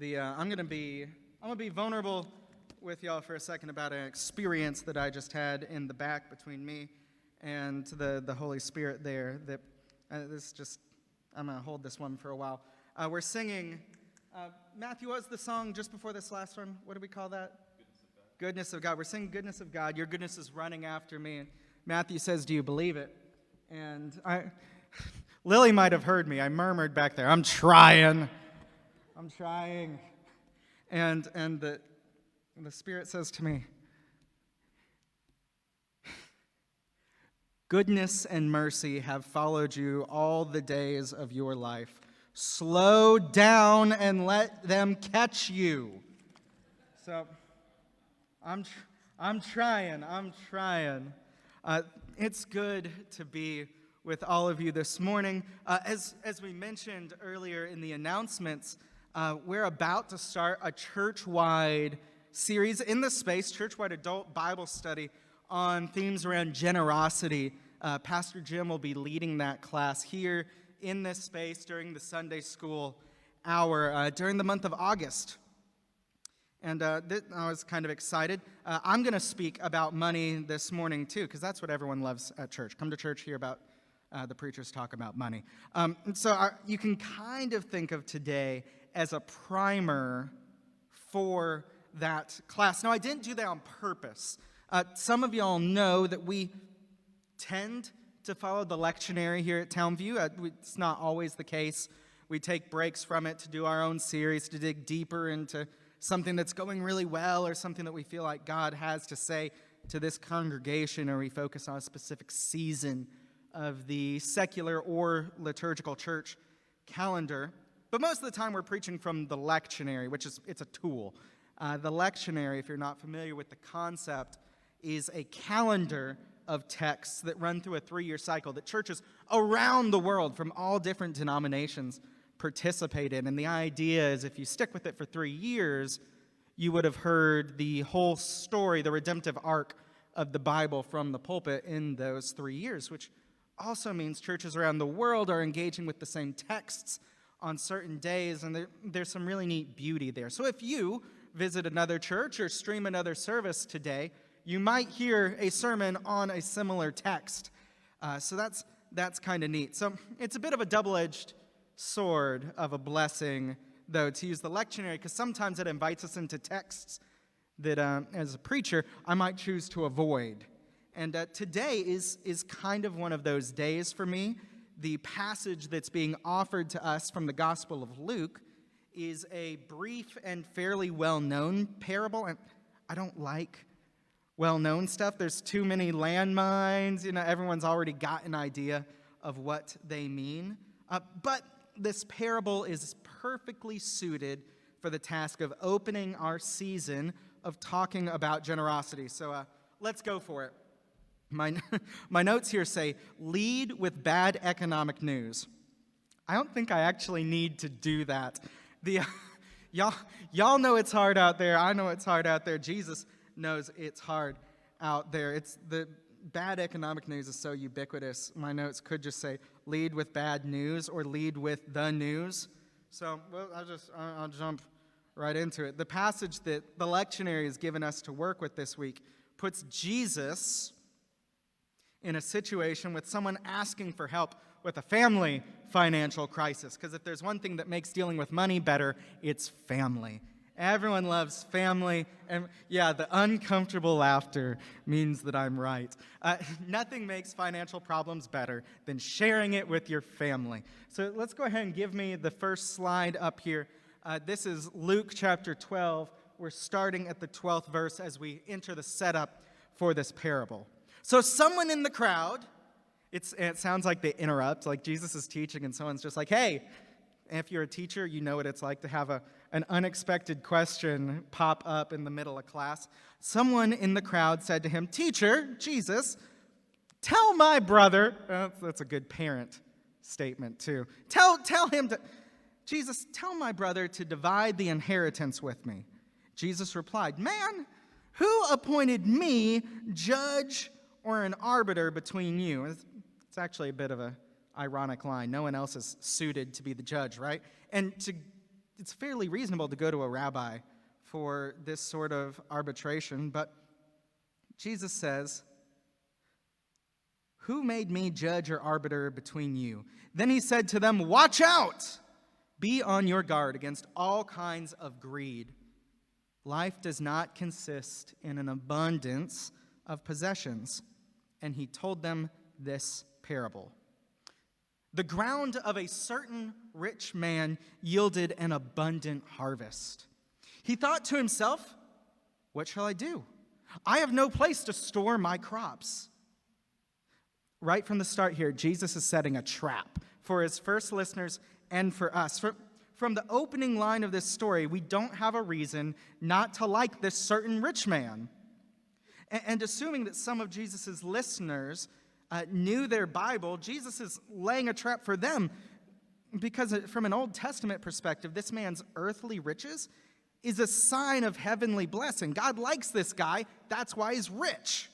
I'm gonna be vulnerable with y'all for a second about an experience that I just had in the back between me and the Holy Spirit there. I'm gonna hold this one for a while. We're singing. Matthew, what was the song just before this last one? What do we call that? Goodness of God. We're singing Goodness of God. Your goodness is running after me. And Matthew says, do you believe it? And Lily might have heard me. I murmured back there, I'm trying. And the Spirit says to me, goodness and mercy have followed you all the days of your life. Slow down and let them catch you. So I'm trying. It's good to be with all of you this morning. As we mentioned earlier in the announcements, we're about to start a church-wide series in the space, church-wide adult Bible study on themes around generosity. Pastor Jim will be leading that class here in this space during the Sunday school hour during the month of August. And I was kind of excited. I'm going to speak about money this morning, too, because that's what everyone loves at church. Come to church, hear about the preachers talk about money. You can kind of think of today as a primer for that class. Now, I didn't do that on purpose. Some of y'all know that we tend to follow the lectionary here at Towne View. It's not always the case. We take breaks from it to do our own series, to dig deeper into something that's going really well or something that we feel like God has to say to this congregation, or we focus on a specific season of the secular or liturgical church calendar. But most of the time we're preaching from the lectionary, it's a tool. The lectionary, if you're not familiar with the concept, is a calendar of texts that run through a 3-year cycle that churches around the world from all different denominations participate in. And the idea is if you stick with it for 3 years, you would have heard the whole story, the redemptive arc of the Bible from the pulpit in those 3 years, which also means churches around the world are engaging with the same texts on certain days, and there's some really neat beauty there. So if you visit another church or stream another service today, you might hear a sermon on a similar text. So that's kind of neat. So it's a bit of a double-edged sword of a blessing, though, to use the lectionary, because sometimes it invites us into texts that, as a preacher, I might choose to avoid. And today is kind of one of those days for me. The passage that's being offered to us from the Gospel of Luke is a brief and fairly well-known parable. And I don't like well-known stuff. There's too many landmines. Everyone's already got an idea of what they mean. But this parable is perfectly suited for the task of opening our season of talking about generosity. So let's go for it. My notes here say, lead with bad economic news. I don't think I actually need to do that. Y'all know it's hard out there. I know it's hard out there. Jesus knows it's hard out there. It's the bad economic news is so ubiquitous. My notes could just say, lead with bad news or lead with the news. So I'll jump right into it. The passage that the lectionary has given us to work with this week puts Jesus in a situation with someone asking for help with a family financial crisis. Because if there's one thing that makes dealing with money better, it's family. Everyone loves family. And yeah, the uncomfortable laughter means that I'm right. Nothing makes financial problems better than sharing it with your family. So let's go ahead and give me the first slide up here. This is Luke chapter 12. We're starting at the 12th verse as we enter the setup for this parable. So someone in the crowd, it sounds like they interrupt, like Jesus is teaching and someone's just like, hey, if you're a teacher, you know what it's like to have an unexpected question pop up in the middle of class. Someone in the crowd said to him, Teacher, Jesus, tell my brother, that's a good parent statement too. Jesus, tell my brother to divide the inheritance with me. Jesus replied, Man, who appointed me judge or an arbiter between you? It's actually a bit of an ironic line. No one else is suited to be the judge, right? And to it's fairly reasonable to go to a rabbi for this sort of arbitration, but Jesus says, "Who made me judge or arbiter between you?" Then he said to them, "Watch out! Be on your guard against all kinds of greed. Life does not consist in an abundance of possessions." And he told them this parable. The ground of a certain rich man yielded an abundant harvest. He thought to himself, "What shall I do? I have no place to store my crops." Right from the start here, Jesus is setting a trap for his first listeners and for us. From the opening line of this story, we don't have a reason not to like this certain rich man. And assuming that some of Jesus' listeners knew their Bible, Jesus is laying a trap for them because from an Old Testament perspective, this man's earthly riches is a sign of heavenly blessing. God likes this guy. That's why he's rich.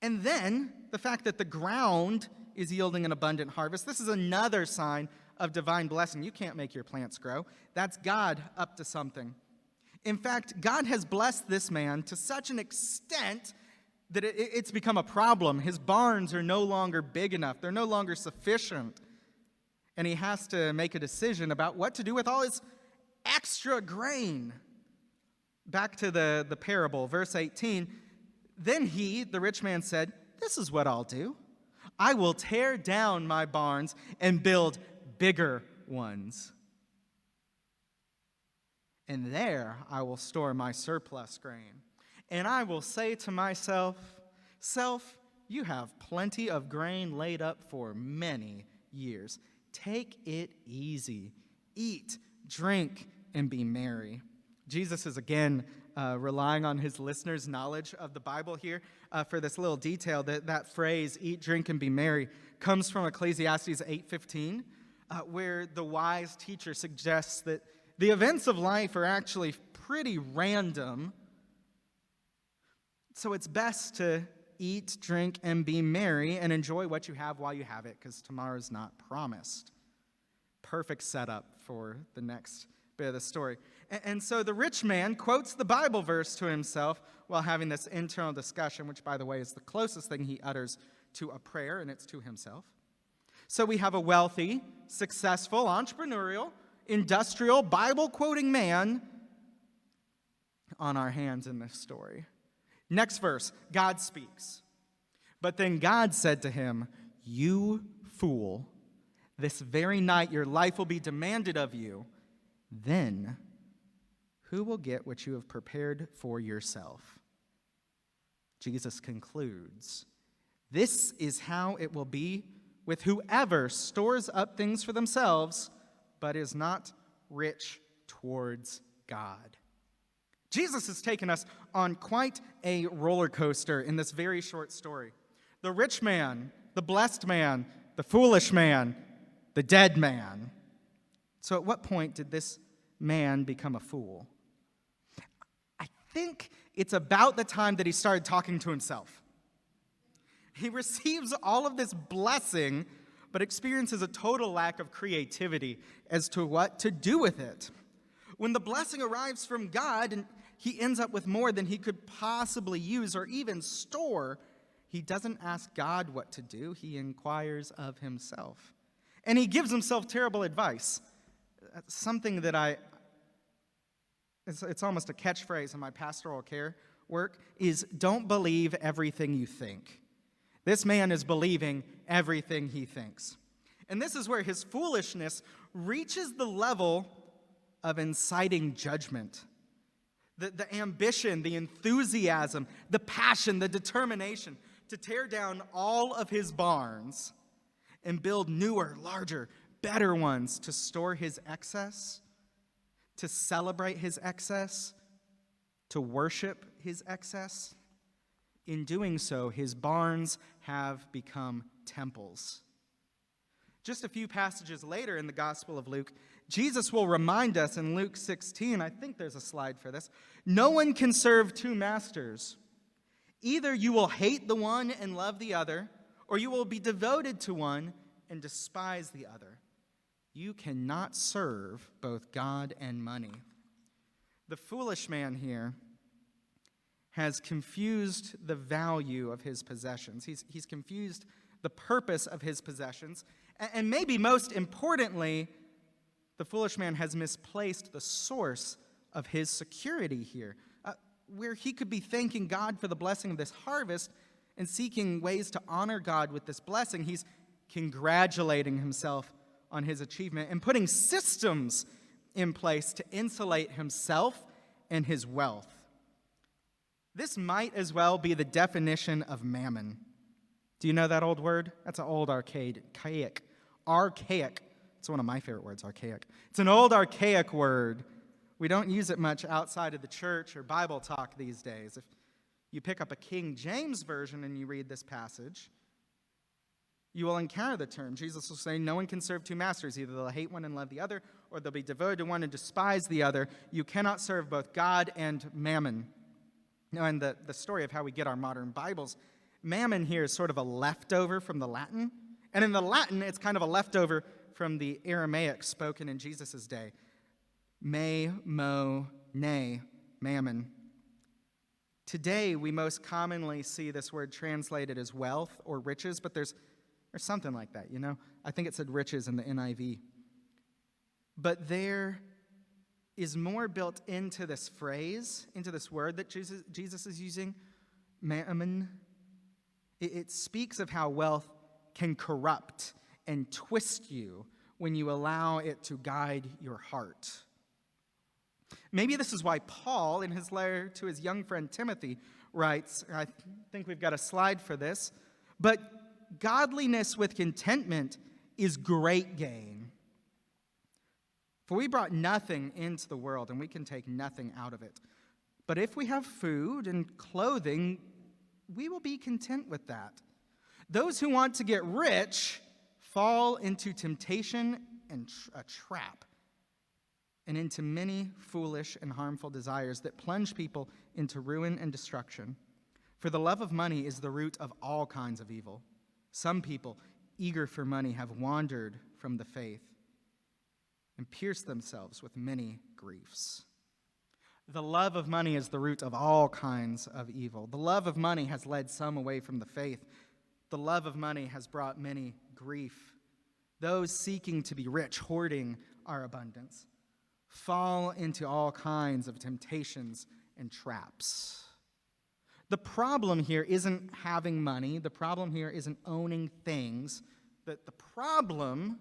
And then the fact that the ground is yielding an abundant harvest, this is another sign of divine blessing. You can't make your plants grow. That's God up to something. In fact, God has blessed this man to such an extent that it's become a problem. His barns are no longer big enough. They're no longer sufficient. And he has to make a decision about what to do with all his extra grain. Back to the parable, verse 18. Then he, the rich man, said, "This is what I'll do. I will tear down my barns and build bigger ones. And there I will store my surplus grain. And I will say to myself, 'Self, you have plenty of grain laid up for many years. Take it easy. Eat, drink, and be merry.'" Jesus is again relying on his listeners' knowledge of the Bible here for this little detail. That phrase, "eat, drink, and be merry," comes from Ecclesiastes 8:15, where the wise teacher suggests that the events of life are actually pretty random. So it's best to eat, drink, and be merry and enjoy what you have while you have it, because tomorrow's not promised. Perfect setup for the next bit of the story. And so the rich man quotes the Bible verse to himself while having this internal discussion, which, by the way, is the closest thing he utters to a prayer, and it's to himself. So we have a wealthy, successful, entrepreneurial, industrial, Bible-quoting man on our hands in this story. Next verse, God speaks. "But then God said to him, 'You fool, this very night your life will be demanded of you. Then who will get what you have prepared for yourself?'" Jesus concludes, "This is how it will be with whoever stores up things for themselves, but is not rich towards God." Jesus has taken us on quite a roller coaster in this very short story. The rich man, the blessed man, the foolish man, the dead man. So at what point did this man become a fool? I think it's about the time that he started talking to himself. He receives all of this blessing, but experiences a total lack of creativity as to what to do with it. When the blessing arrives from God and he ends up with more than he could possibly use or even store, he doesn't ask God what to do. He inquires of himself. And he gives himself terrible advice. Something that it's almost a catchphrase in my pastoral care work is, "Don't believe everything you think." This man is believing everything he thinks. And this is where his foolishness reaches the level of inciting judgment. The ambition, the enthusiasm, the passion, the determination to tear down all of his barns and build newer, larger, better ones to store his excess, to celebrate his excess, to worship his excess. In doing so, his barns have become temples. Just a few passages later in the Gospel of Luke, Jesus will remind us in Luke 16, I think there's a slide for this, "No one can serve two masters. Either you will hate the one and love the other, or you will be devoted to one and despise the other. You cannot serve both God and money. The foolish man here has confused the value of his possessions. He's confused the purpose of his possessions. And maybe most importantly, the foolish man has misplaced the source of his security here. Where he could be thanking God for the blessing of this harvest and seeking ways to honor God with this blessing, he's congratulating himself on his achievement and putting systems in place to insulate himself and his wealth. This might as well be the definition of mammon. Do you know that old word? That's an old archaic. It's one of my favorite words, archaic. It's an old archaic word. We don't use it much outside of the church or Bible talk these days. If you pick up a King James version and you read this passage, you will encounter the term. Jesus will say, no one can serve two masters. Either they'll hate one and love the other, or they'll be devoted to one and despise the other. You cannot serve both God and mammon. Now, in the story of how we get our modern Bibles, mammon here is sort of a leftover from the Latin. And in the Latin, it's kind of a leftover from the Aramaic spoken in Jesus' day. Me, mo, ne, mammon. Today, we most commonly see this word translated as wealth or riches, but there's something like that, you know? I think it said riches in the NIV. But there is more built into this phrase, into this word that Jesus is using, mammon. It speaks of how wealth can corrupt and twist you when you allow it to guide your heart. Maybe this is why Paul, in his letter to his young friend Timothy, writes, I think we've got a slide for this, but godliness with contentment is great gain. For we brought nothing into the world, and we can take nothing out of it. But if we have food and clothing, we will be content with that. Those who want to get rich fall into temptation and a trap, and into many foolish and harmful desires that plunge people into ruin and destruction. For the love of money is the root of all kinds of evil. Some people, eager for money, have wandered from the faith and pierced themselves with many griefs. The love of money is the root of all kinds of evil. The love of money has led some away from the faith. The love of money has brought many grief. Those seeking to be rich, hoarding our abundance, fall into all kinds of temptations and traps. The problem here isn't having money. The problem here isn't owning things. The problem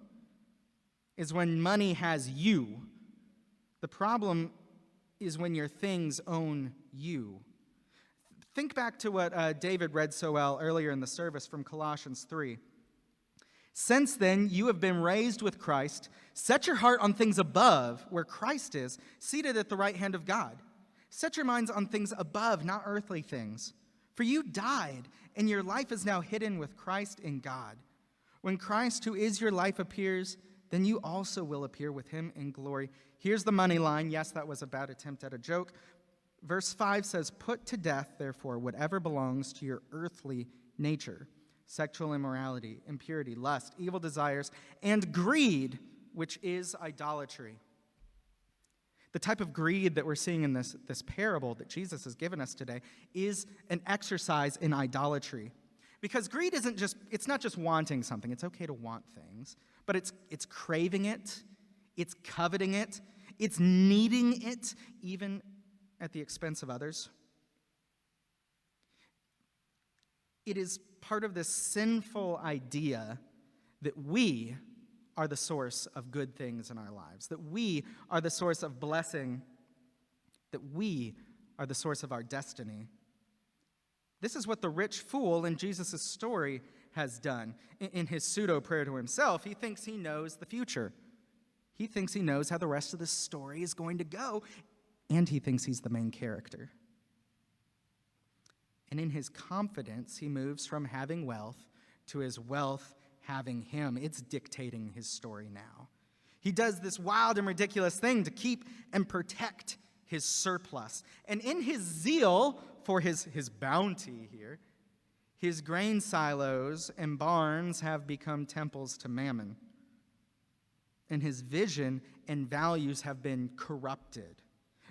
is when money has you. The problem is when your things own you. Think back to what David read so well earlier in the service from Colossians 3. Since then, you have been raised with Christ. Set your heart on things above, where Christ is, seated at the right hand of God. Set your minds on things above, not earthly things. For you died, and your life is now hidden with Christ in God. When Christ, who is your life, appears, then you also will appear with him in glory. Here's the money line. Yes, that was a bad attempt at a joke. Verse 5 says, put to death, therefore, whatever belongs to your earthly nature. Sexual immorality, impurity, lust, evil desires, and greed, which is idolatry. The type of greed that we're seeing in this parable that Jesus has given us today is an exercise in idolatry. Because greed it's not just wanting something. It's okay to want things, but it's craving it, it's coveting it, it's needing it, even at the expense of others. It is part of this sinful idea that we are the source of good things in our lives, that we are the source of blessing, that we are the source of our destiny. This is what the rich fool in Jesus' story has done. In his pseudo-prayer to himself, he thinks he knows the future. He thinks he knows how the rest of the story is going to go, and he thinks he's the main character. And in his confidence, he moves from having wealth to his wealth having him. It's dictating his story now. He does this wild and ridiculous thing to keep and protect his surplus. And in his zeal for his bounty here, his grain silos and barns have become temples to Mammon. and his vision and values have been corrupted.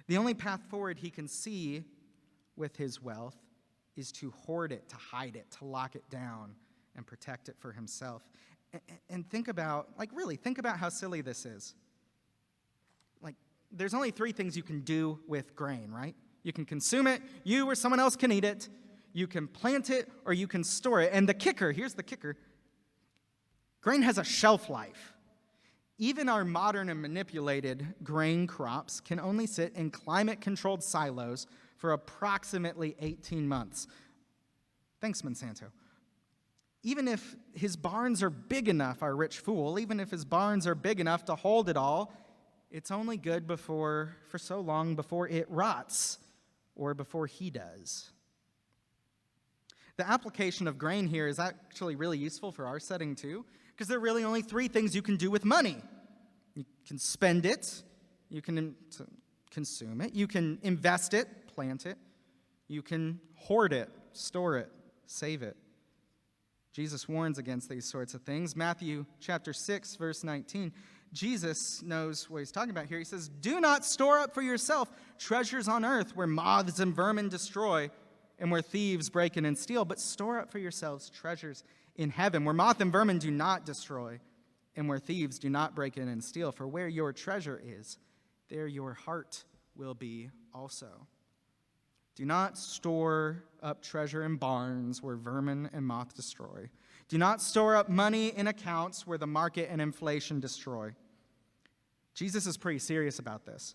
The only path forward he can see with his wealth is to hoard it, to hide it, to lock it down, and protect it for himself. And think about how silly this is. There's only 3 things you can do with grain, right? You can consume it, you or someone else can eat it, you can plant it, or you can store it. And here's the kicker, grain has a shelf life. Even our modern and manipulated grain crops can only sit in climate-controlled silos for approximately 18 months. Thanks, Monsanto. Even if his barns are big enough, our rich fool, even if his barns are big enough to hold it all, it's only good for so long before it rots or before he does. The application of grain here is actually really useful for our setting too, because there are really only 3 things you can do with money. You can spend it, you can consume it, you can invest it, plant it, you can hoard it, store it, save it. Jesus warns against these sorts of things. Matthew chapter 6, verse 19, Jesus knows what he's talking about here. He says, "Do not store up for yourself treasures on earth where moths and vermin destroy and where thieves break in and steal, but store up for yourselves treasures in heaven where moth and vermin do not destroy and where thieves do not break in and steal. For where your treasure is, there your heart will be also." Do not store up treasure in barns where vermin and moth destroy. Do not store up money in accounts where the market and inflation destroy. Jesus is pretty serious about this.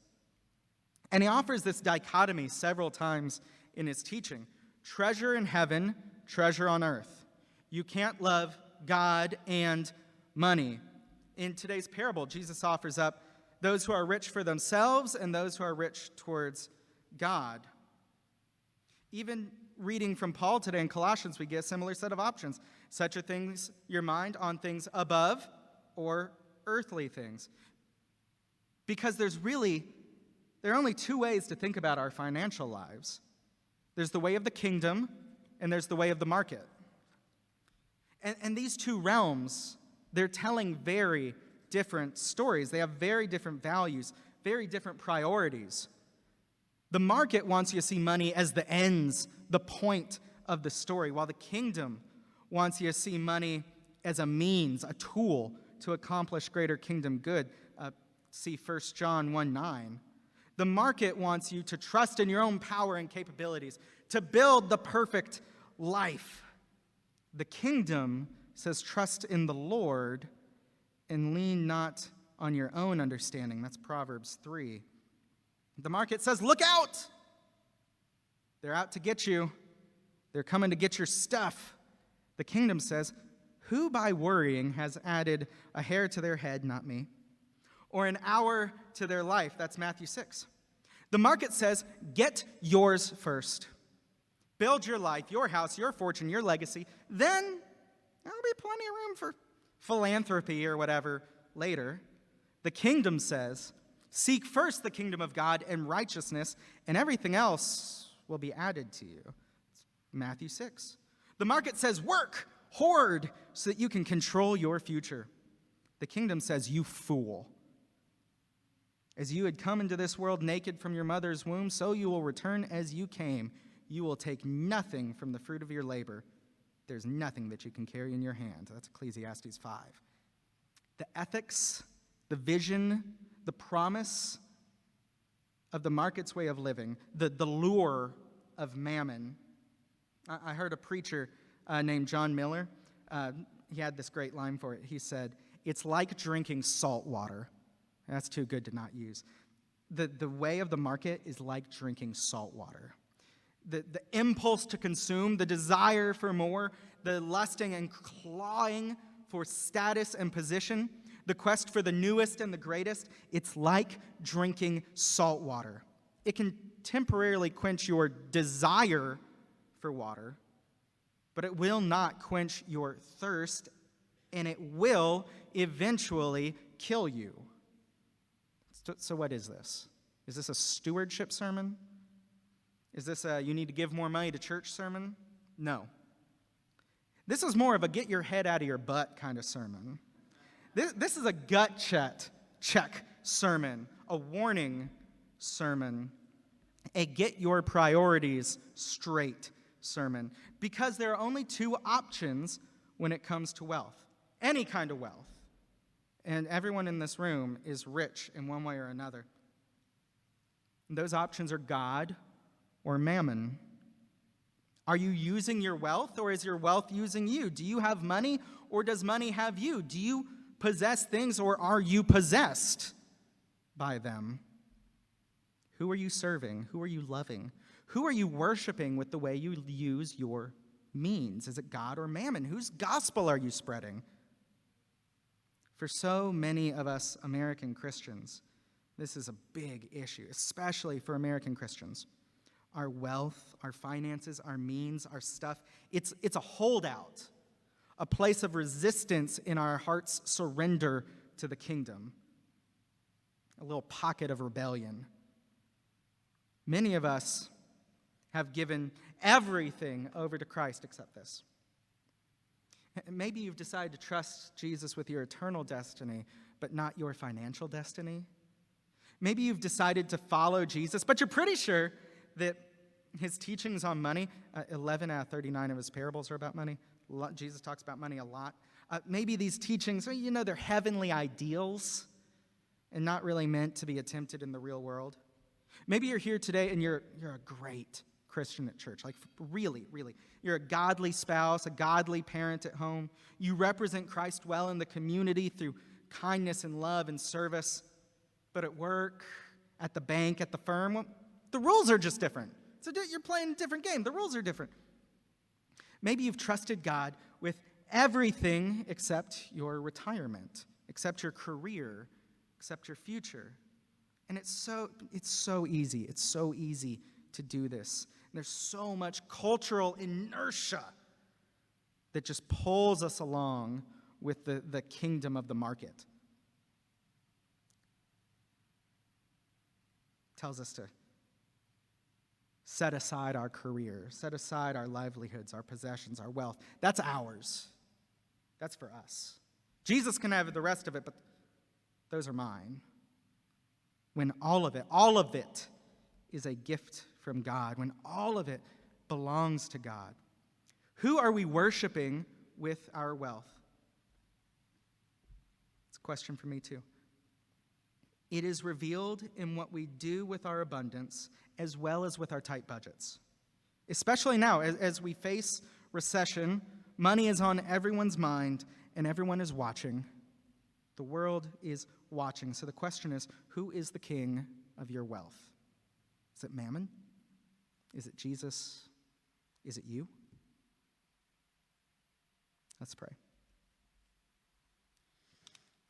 And he offers this dichotomy several times in his teaching. Treasure in heaven, treasure on earth. You can't love God and money. In today's parable, Jesus offers up those who are rich for themselves and those who are rich towards God. Even reading from Paul today in Colossians, we get a similar set of options. Set your things, your mind on things above or earthly things. Because there are only 2 ways to think about our financial lives. There's the way of the kingdom and there's the way of the market. And these 2 realms, they're telling very different stories. They have very different values, very different priorities. The market wants you to see money as the ends, the point of the story, while the kingdom wants you to see money as a means, a tool to accomplish greater kingdom good. See 1 John 1:9. The market wants you to trust in your own power and capabilities, to build the perfect life. The kingdom says trust in the Lord and lean not on your own understanding. That's Proverbs 3. The market says, look out! They're out to get you. They're coming to get your stuff. The kingdom says, who by worrying has added a hair to their head, not me, or an hour to their life? That's Matthew 6. The market says, get yours first. Build your life, your house, your fortune, your legacy. Then there'll be plenty of room for philanthropy or whatever later. The kingdom says, seek first the kingdom of God and righteousness, and everything else will be added to you. It's Matthew 6. The market says, work, hoard, so that you can control your future. The kingdom says, you fool. As you had come into this world naked from your mother's womb, so you will return as you came. You will take nothing from the fruit of your labor. There's nothing that you can carry in your hand. That's Ecclesiastes 5. The ethics, the vision, the promise of the market's way of living, the lure of mammon. I heard a preacher named John Miller. He had this great line for it. He said, it's like drinking salt water. That's too good to not use. The way of the market is like drinking salt water. The impulse to consume, the desire for more, the lusting and clawing for status and position, the quest for the newest and the greatest, it's like drinking salt water. It can temporarily quench your desire for water, but it will not quench your thirst, and it will eventually kill you. So what is this? Is this a stewardship sermon? Is this a you need to give more money to church sermon? No. This is more of a get your head out of your butt kind of sermon. This is a gut check check sermon, a warning sermon, a get your priorities straight sermon, because there are only two options when it comes to wealth, any kind of wealth. And everyone in this room is rich in one way or another. And those options are God or mammon. Are you using your wealth, or is your wealth using you? Do you have money, or does money have you? Do you possess things, or are you possessed by them? Who are you serving? Who are you loving? Who are you worshiping with the way you use your means? Is it God or mammon? Whose gospel are you spreading? For so many of us American Christians, this is a big issue, especially for American Christians. Our wealth, our finances, our means, our stuff, it's a holdout, a place of resistance in our heart's surrender to the kingdom, a little pocket of rebellion. Many of us have given everything over to Christ except this. Maybe you've decided to trust Jesus with your eternal destiny, but not your financial destiny. Maybe you've decided to follow Jesus, but you're pretty sure that his teachings on money, 11 out of 39 of his parables are about money. Jesus talks about money a lot. Maybe these teachings, they're heavenly ideals and not really meant to be attempted in the real world. Maybe you're here today and you're a great Christian at church, like really, really. You're a godly spouse, a godly parent at home. You represent Christ well in the community through kindness and love and service. But at work, at the bank, at the firm, well, the rules are just different. So you're playing a different game. The rules are different. Maybe you've trusted God with everything except your retirement, except your career, except your future. And it's so easy. It's so easy to do this. There's so much cultural inertia that just pulls us along with the kingdom of the market. Tells us to set aside our career, set aside our livelihoods, our possessions, our wealth. That's ours. That's for us. Jesus can have the rest of it, but those are mine. When all of it is a gift from God, when all of it belongs to God. Who are we worshiping with our wealth? It's a question for me too. It is revealed in what we do with our abundance as well as with our tight budgets. Especially now, as we face recession, money is on everyone's mind and everyone is watching. The world is watching. So the question is, who is the king of your wealth? Is it mammon? Is it Jesus? Is it you? Let's pray.